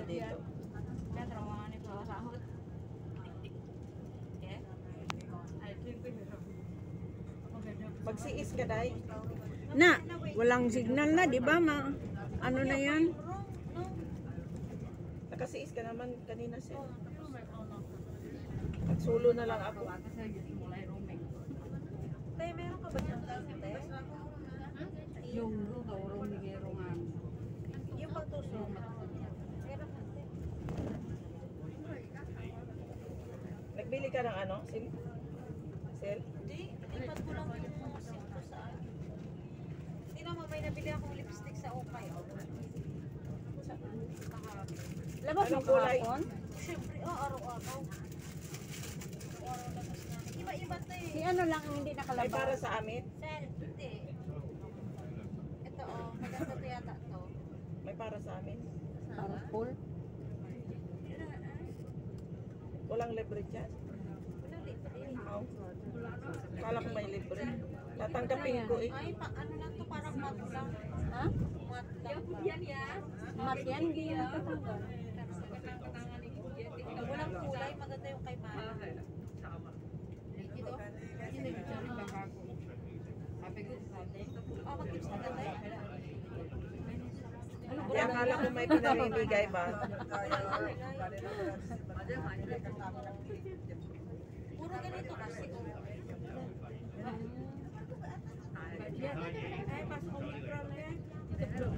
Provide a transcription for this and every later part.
dito. Kaya trabaho ni Kuya Sahot. Magsiis ka, Day. Na, walang signal na, di ba? Ano na yan? Nakasiis ka naman kanina, Sel. Nagsulo na lang ako. Tay, meron ka ba dyan? Tay? Yung roaming. Yung pagtuso. Meron ka. Nagbili ka ng ano, Sel? Sel? Hindi, ipat ko lang yung musim ko sa akin. Sino mo, may nabili akong lipstick sa Opay. Labas mo Anong kulay? kahapon? Siyempre, araw-araw. Araw labas namin. Iba-iba to Si eh. ano lang ang hindi Ay, nakalabas. para sa amin. Sel, hindi. Ito maganda to yata to. May para sa amin. Para full. Walang libre dyan. Wala libre. Oh. Kala ko may libre. Tatanggapin ko eh. Ay, ano lang to, parang mat lang. Ha? Mat lang. Mat yan, hindi yan natatanggal. Walang kulay, maganda yung kay Mama. Mag-tips na ganda eh. Kaya akala ko may pinamimigay ba? Puro ganito kasi.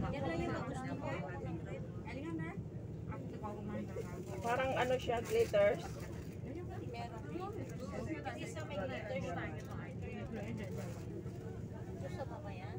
Yan lang yung gusto ko. Parang ano siya, glitters. Meron. Yung isa may glitters. Gusto mo ba yan?